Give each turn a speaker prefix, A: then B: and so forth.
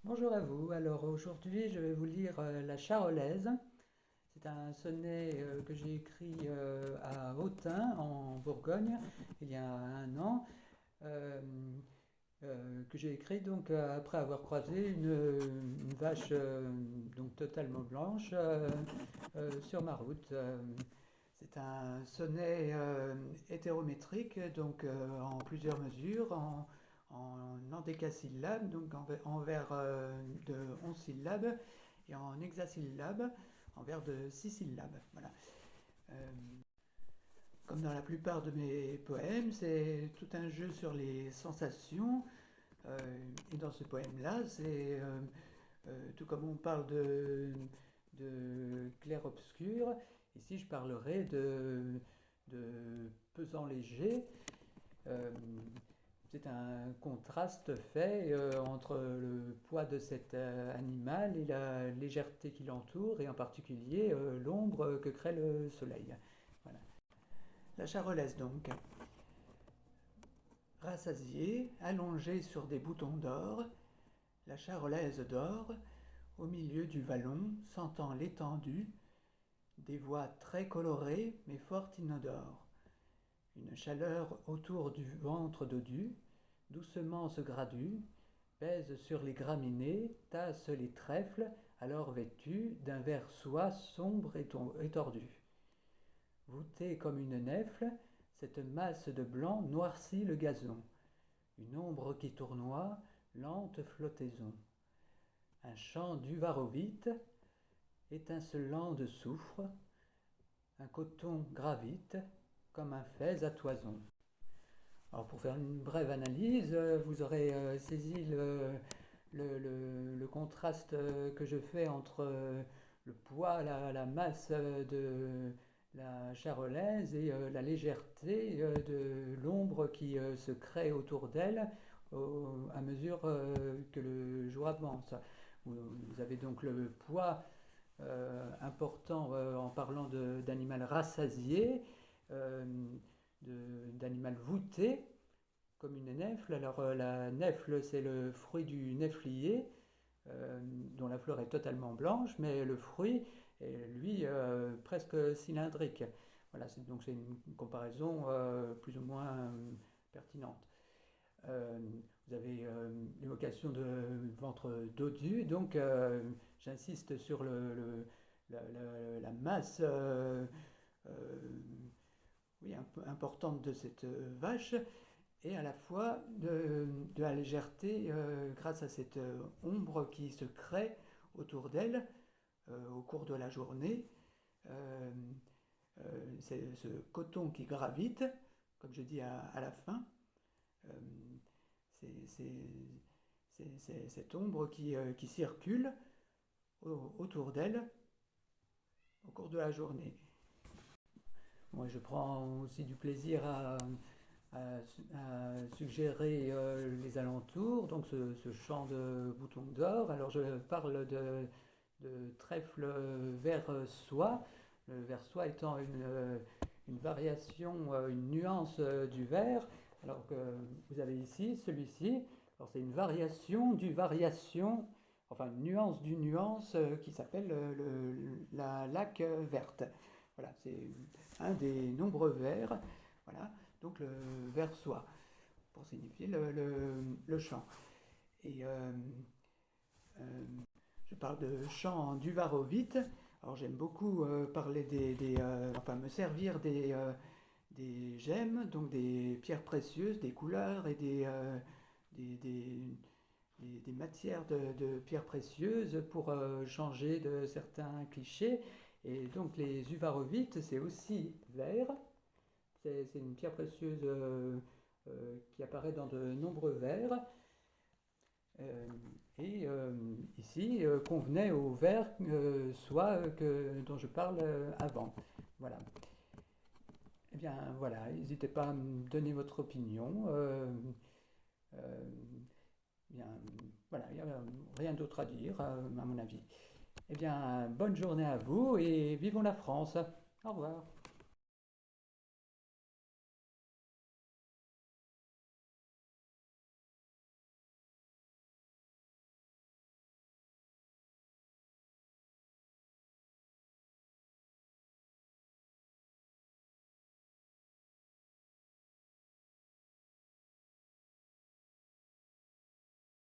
A: Bonjour à vous. Alors aujourd'hui, je vais vous lire La Charolaise. C'est un sonnet que j'ai écrit à Autun, en Bourgogne, il y a un an, euh, que j'ai écrit donc après avoir croisé une vache donc totalement blanche sur ma route. C'est un sonnet hétérométrique, donc en plusieurs mesures, en endécasyllabes, donc en vers de 11 syllabes, et en hexasyllabes, en vers de 6 syllabes. Voilà. Euh, Comme dans la plupart de mes poèmes, c'est tout un jeu sur les sensations. Et dans ce poème-là, c'est tout comme on parle de clair-obscur, ici je parlerai de pesant léger. Euh, c'est un contraste fait entre le poids de cet animal et la légèreté qui l'entoure, et en particulier l'ombre que crée le soleil. Voilà. La charolaise donc. Rassasiée, allongée sur des boutons d'or, la charolaise dort, au milieu du vallon, sentant l'étendue, des voix très colorées mais fort inodores. Une chaleur autour du ventre dodu, doucement se gradue, pèse sur les graminées, tasse les trèfles, alors vêtus d'un vert soie sombre et tordu. Voûtée comme une nèfle, cette masse de blanc noircit le gazon. Une ombre qui tournoie, lente flottaison. Un champ d'uvarovite, étincelant de soufre, un coton gravite, comme un fez à toison. Alors pour faire une brève analyse, vous aurez saisi le contraste que je fais entre le poids, la masse de la charolaise et la légèreté de l'ombre qui se crée autour d'elle à mesure que le jour avance. Vous avez donc le poids important en parlant d'animal rassasié, euh, d'animal voûté, comme une nèfle. Alors la nèfle, c'est le fruit du nèflier, dont la fleur est totalement blanche, mais le fruit est, lui, presque cylindrique. Voilà, donc c'est une comparaison plus ou moins pertinente. Euh, vous avez l'évocation de ventre dodu, donc j'insiste sur la masse euh, oui, un peu importante de cette vache, et à la fois de la légèreté grâce à cette ombre qui se crée autour d'elle au cours de la journée. Euh, c'est ce coton qui gravite, comme je dis à la fin. Euh, c'est cette ombre qui circule autour d'elle au cours de la journée. Moi, je prends aussi du plaisir à suggérer les alentours, donc ce champ de boutons d'or. Alors je parle de trèfle vert soie, le vert soie étant une variation, une nuance du vert. Alors que vous avez ici celui-ci, alors c'est une variation du variation, enfin une nuance du nuance qui s'appelle la laque verte. Voilà, c'est un des nombreux vers. Voilà, donc le vers soie pour signifier le chant. Et euh, je parle de chant d'Uvarovite. Alors j'aime beaucoup parler enfin me servir des gemmes, donc des pierres précieuses, des couleurs et des, des, des matières de pierres précieuses pour changer de certains clichés. Et donc les uvarovites, c'est aussi vert. C'est une pierre précieuse qui apparaît dans de nombreux verres. Euh, et ici, convenait au verre soie dont je parle avant. Voilà. Eh bien, voilà, n'hésitez pas à me donner votre opinion. Euh, bien, voilà, il n'y a rien d'autre à dire, à mon avis. Eh bien, bonne journée à vous et vivons la France. Au revoir.